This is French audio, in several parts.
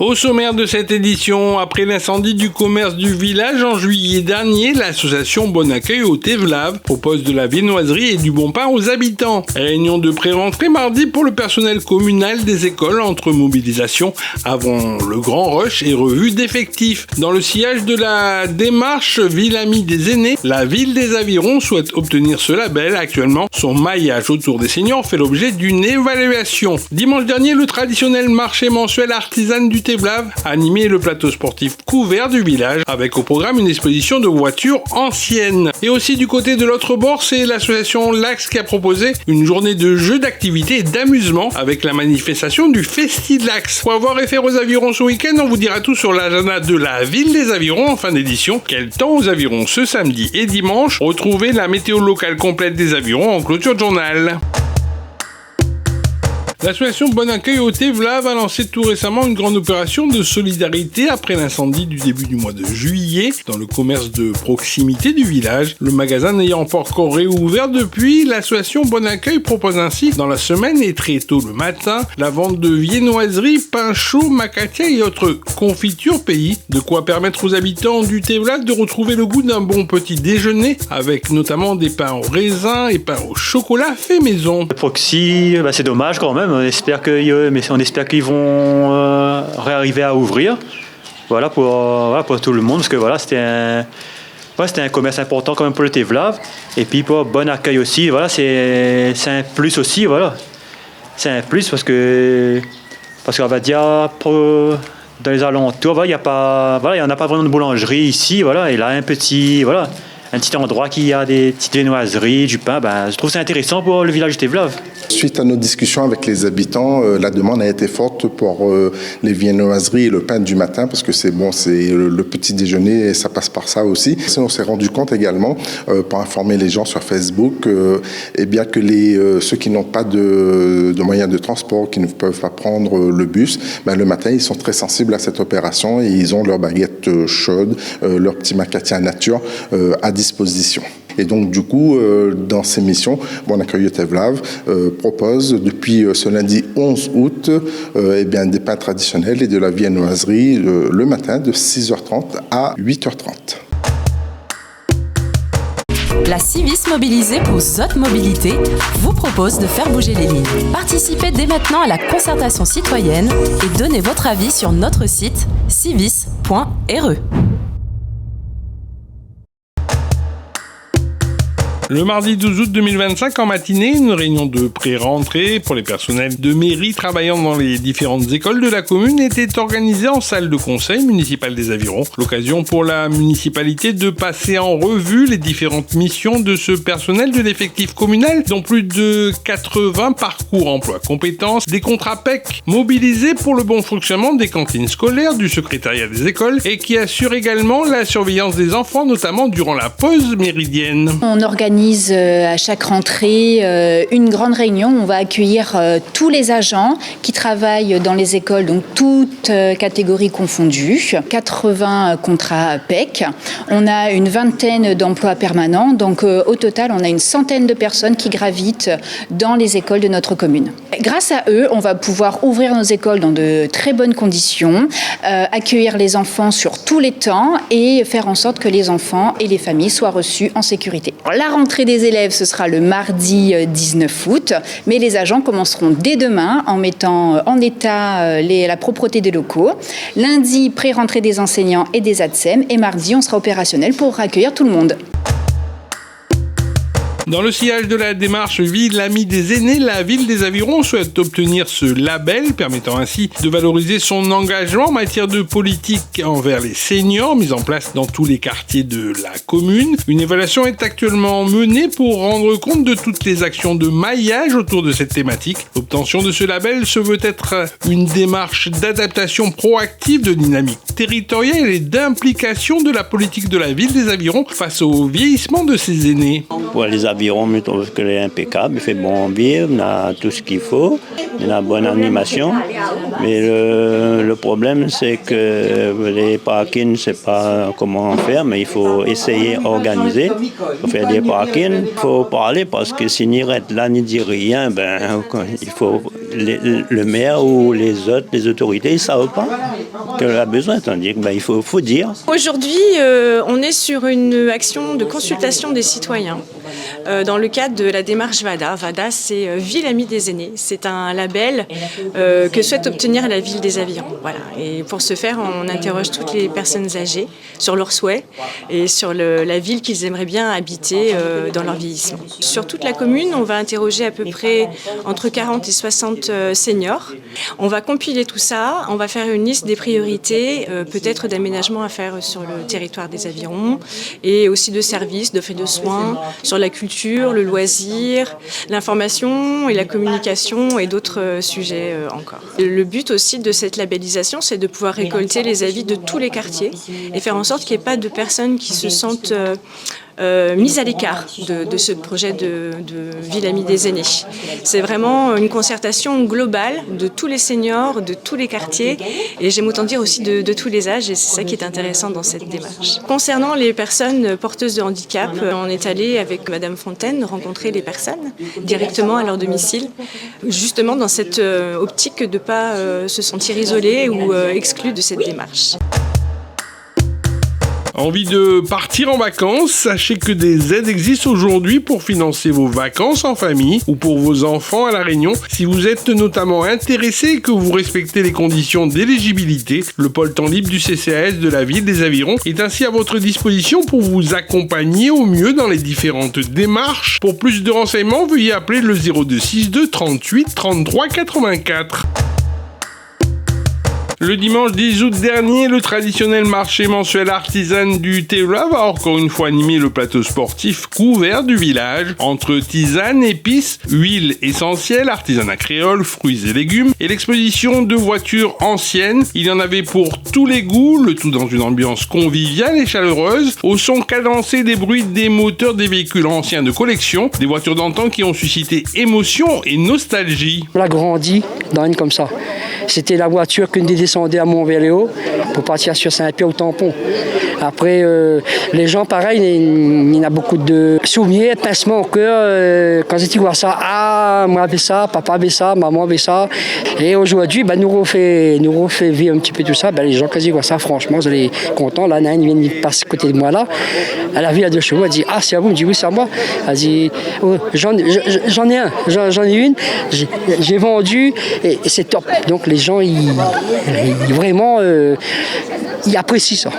Au sommaire de cette édition, après l'incendie du commerce du village en juillet dernier, l'association Bon Accueil au Thévlave propose de la viennoiserie et du bon pain aux habitants. Réunion de pré-rentrée mardi pour le personnel communal des écoles entre mobilisation avant le grand rush et revue d'effectifs. Dans le sillage de la démarche Ville Amie des Aînés, la ville des Avirons souhaite obtenir ce label. Actuellement, son maillage autour des seniors fait l'objet d'une évaluation. Dimanche dernier, le traditionnel marché mensuel artisane du Thévlave a animé le plateau sportif couvert du village avec au programme une exposition de voitures anciennes. Et aussi du côté de l'autre bord, c'est l'association L'Axe qui a proposé une journée de jeux, d'activités et d'amusement avec la manifestation du Festi de l'Axe. Pour avoir référé aux Avirons ce week-end, on vous dira tout sur l'agenda de la ville des Avirons en fin d'édition. Quel temps aux Avirons ce samedi et dimanche? Retrouvez la météo locale complète des Avirons en clôture de journal. L'association Bon Accueil au Thévlave a lancé tout récemment une grande opération de solidarité après l'incendie du début du mois de juillet dans le commerce de proximité du village. Le magasin n'ayant pas encore réouvert depuis, l'association Bon Accueil propose ainsi dans la semaine et très tôt le matin la vente de viennoiseries, pain chaud, macatia et autres confitures pays. De quoi permettre aux habitants du Thévlave de retrouver le goût d'un bon petit déjeuner avec notamment des pains au raisin et pains au chocolat fait maison. Le proxy, c'est dommage quand même. On espère qu'ils vont réarriver à ouvrir. Voilà pour tout le monde, parce que c'était un commerce important quand même pour le Thévlave. Et puis pour Bon Accueil aussi, c'est un plus aussi, C'est un plus parce qu'on va dire dans les alentours, il n'y en a pas vraiment de boulangerie ici, et là un petit endroit qui a des petites viennoiseries, du pain, je trouve ça intéressant pour le village de Thévlave. Suite à nos discussions avec les habitants, la demande a été forte pour les viennoiseries et le pain du matin, parce que c'est le petit déjeuner et ça passe par ça aussi. On s'est rendu compte également, pour informer les gens sur Facebook, que ceux qui n'ont pas de moyens de transport, qui ne peuvent pas prendre le bus, le matin, ils sont très sensibles à cette opération et ils ont leur baguette chaude, leur petit macatia nature à disposition. Et donc, du coup, dans ces missions, Bon Accueil au Thévlave propose depuis ce lundi 11 août des pains traditionnels et de la viennoiserie le matin de 6h30 à 8h30. La Civis Mobilisée pour Zot Mobilité vous propose de faire bouger les lignes. Participez dès maintenant à la concertation citoyenne et donnez votre avis sur notre site civis.re. Le mardi 12 août 2025, en matinée, une réunion de pré-rentrée pour les personnels de mairie travaillant dans les différentes écoles de la commune était organisée en salle de conseil municipal des Avirons. L'occasion pour la municipalité de passer en revue les différentes missions de ce personnel de l'effectif communal, dont plus de 80 parcours emploi compétences, des contrats PEC mobilisés pour le bon fonctionnement des cantines scolaires, du secrétariat des écoles et qui assurent également la surveillance des enfants, notamment durant la pause méridienne. On organise à chaque rentrée une grande réunion. On va accueillir tous les agents qui travaillent dans les écoles, donc toutes catégories confondues. 80 contrats PEC. On a une vingtaine d'emplois permanents. Donc au total, on a une centaine de personnes qui gravitent dans les écoles de notre commune. Grâce à eux, on va pouvoir ouvrir nos écoles dans de très bonnes conditions, accueillir les enfants sur tous les temps et faire en sorte que les enfants et les familles soient reçus en sécurité. La rentrée des élèves, ce sera le mardi 19 août, mais les agents commenceront dès demain en mettant en état la propreté des locaux. Lundi, pré-rentrée des enseignants et des ATSEM, et mardi, on sera opérationnel pour accueillir tout le monde. Dans le sillage de la démarche Ville Amie des Aînés, la ville des Avirons souhaite obtenir ce label, permettant ainsi de valoriser son engagement en matière de politique envers les seniors, mise en place dans tous les quartiers de la commune. Une évaluation est actuellement menée pour rendre compte de toutes les actions de maillage autour de cette thématique. L'obtention de ce label se veut être une démarche d'adaptation proactive, de dynamique territoriale et d'implication de la politique de la ville des Avirons face au vieillissement de ses aînés. Ouais, les l'aviron, je trouve qu'elle est impeccable. Il fait bon vivre, on a tout ce qu'il faut, on a bonne animation. Mais le problème, c'est que les parkings, je ne sais pas comment faire, mais il faut essayer d'organiser. Il faut faire des parkings, il faut parler, parce que s'il n'y reste là, ni dit rien, il faut le maire ou les autorités, ils ne savent pas qu'elle a besoin. Tandis qu'il faut dire. Aujourd'hui, on est sur une action de consultation des citoyens dans le cadre de la démarche VADA. VADA, c'est Ville Amie des Aînés. C'est un label que souhaite obtenir la ville des Avirons. Voilà. Et pour ce faire, on interroge toutes les personnes âgées sur leurs souhaits et sur la ville qu'ils aimeraient bien habiter dans leur vieillissement. Sur toute la commune, on va interroger à peu près entre 40 et 60 seniors. On va compiler tout ça, on va faire une liste des priorités, peut-être d'aménagements à faire sur le territoire des Avirons et aussi de services, d'offres de soins, sur la culture, le loisir, l'information et la communication et d'autres sujets encore. Le but aussi de cette labellisation, c'est de pouvoir récolter les avis de tous les quartiers et faire en sorte qu'il n'y ait pas de personnes qui se sentent mise à l'écart de ce projet de Ville Amie des Aînés. C'est vraiment une concertation globale de tous les seniors, de tous les quartiers et j'aime autant dire aussi de tous les âges et c'est ça qui est intéressant dans cette démarche. Concernant les personnes porteuses de handicap, on est allé avec Madame Fontaine rencontrer les personnes directement à leur domicile, justement dans cette optique de ne pas se sentir isolés ou exclus de cette démarche. Envie de partir en vacances? Sachez que des aides existent aujourd'hui pour financer vos vacances en famille ou pour vos enfants à La Réunion. Si vous êtes notamment intéressé et que vous respectez les conditions d'éligibilité, le pôle temps libre du CCAS de la ville des Avirons est ainsi à votre disposition pour vous accompagner au mieux dans les différentes démarches. Pour plus de renseignements, veuillez appeler le 0262 38 33 84. Le dimanche 10 août dernier, le traditionnel marché mensuel artisan du Tevlav a encore une fois animé le plateau sportif couvert du village. Entre tisanes, épices, huiles essentielles, artisanat créole, fruits et légumes et l'exposition de voitures anciennes, il y en avait pour tous les goûts, le tout dans une ambiance conviviale et chaleureuse, au son cadencé des bruits des moteurs des véhicules anciens de collection, des voitures d'antan qui ont suscité émotion et nostalgie. On a grandi dans une comme ça. C'était la voiture que nous descendait à Montvéléo pour partir sur Saint-Pierre au tampon. Après, les gens, pareil, il y en a beaucoup de souvenirs, pincements au cœur. Quand ils voient ça, ah, moi avait ça, papa avait ça, maman avait ça. Et aujourd'hui, nous refait vivre un petit peu tout ça. Les gens, quand ils voient ça, franchement, vous allez contents. Là, Naïn vient passer à côté de moi là. Elle a vu à 2 chevaux, elle dit, ah, c'est à vous? Je dis, oui, c'est à moi. Elle dit, oh, j'en ai un, j'en ai une, j'ai vendu et c'est top. Donc les gens, ils vraiment, ils apprécient ça.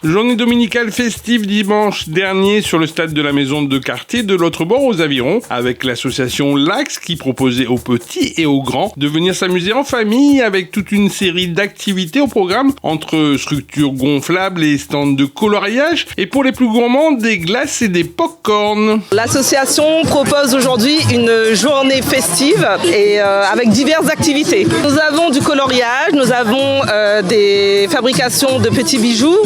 Journée dominicale festive dimanche dernier sur le stade de la maison de quartier de l'autre bord aux Avirons avec l'association L'Axe qui proposait aux petits et aux grands de venir s'amuser en famille avec toute une série d'activités au programme entre structures gonflables et stands de coloriage et pour les plus gourmands des glaces et des pop-corn. L'association propose aujourd'hui une journée festive et avec diverses activités. Nous avons du coloriage, nous avons des fabrications de petits bijoux.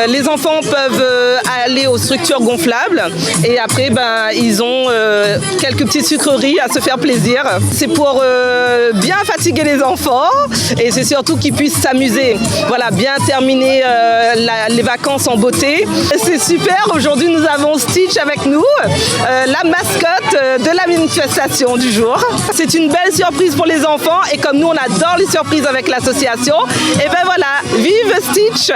Les enfants peuvent aller aux structures gonflables et après ils ont quelques petites sucreries à se faire plaisir. C'est pour bien fatiguer les enfants et c'est surtout qu'ils puissent s'amuser. Voilà, bien terminer les vacances en beauté. C'est super, aujourd'hui nous avons Stitch avec nous, la mascotte de la manifestation du jour. C'est une belle surprise pour les enfants et comme nous on adore les surprises avec l'association, et voilà, vive Stitch!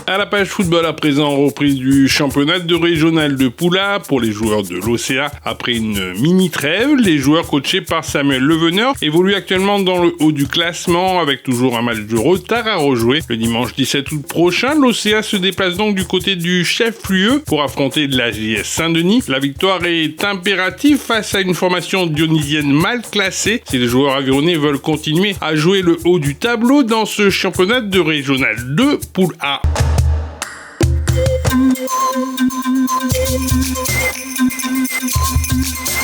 À la page football à présent, reprise du championnat de régional de Poula pour les joueurs de l'OCA. Après une mini-trêve, les joueurs coachés par Samuel Leveneur évoluent actuellement dans le haut du classement avec toujours un match de retard à rejouer. Le dimanche 17 août prochain, l'OCA se déplace donc du côté du chef-lieu pour affronter l'AJS Saint-Denis. La victoire est impérative face à une formation dionysienne mal classée si les joueurs avironnais veulent continuer à jouer le haut du tableau dans ce championnat de régional 2 Poule A.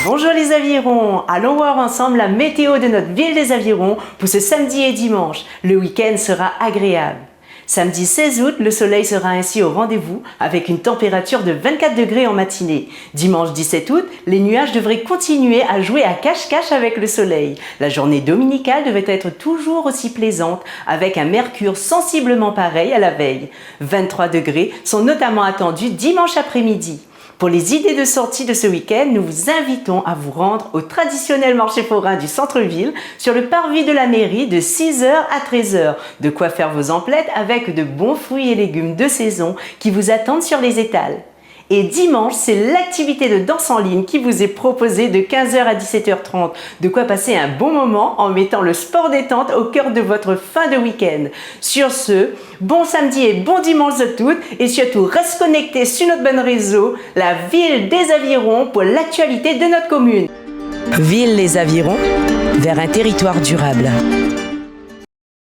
Bonjour les Avirons, allons voir ensemble la météo de notre ville des Avirons pour ce samedi et dimanche. Le week-end sera agréable. Samedi 16 août, le soleil sera ainsi au rendez-vous avec une température de 24 degrés en matinée. Dimanche 17 août, les nuages devraient continuer à jouer à cache-cache avec le soleil. La journée dominicale devait être toujours aussi plaisante avec un mercure sensiblement pareil à la veille. 23 degrés sont notamment attendus dimanche après-midi. Pour les idées de sortie de ce week-end, nous vous invitons à vous rendre au traditionnel marché forain du centre-ville sur le parvis de la mairie de 6h à 13h. De quoi faire vos emplettes avec de bons fruits et légumes de saison qui vous attendent sur les étals. Et dimanche, c'est l'activité de danse en ligne qui vous est proposée de 15h à 17h30. De quoi passer un bon moment en mettant le sport détente au cœur de votre fin de week-end. Sur ce, bon samedi et bon dimanche à toutes et surtout reste connecté sur notre bon réseau, la Ville des Avirons pour l'actualité de notre commune. Ville les Avirons, vers un territoire durable.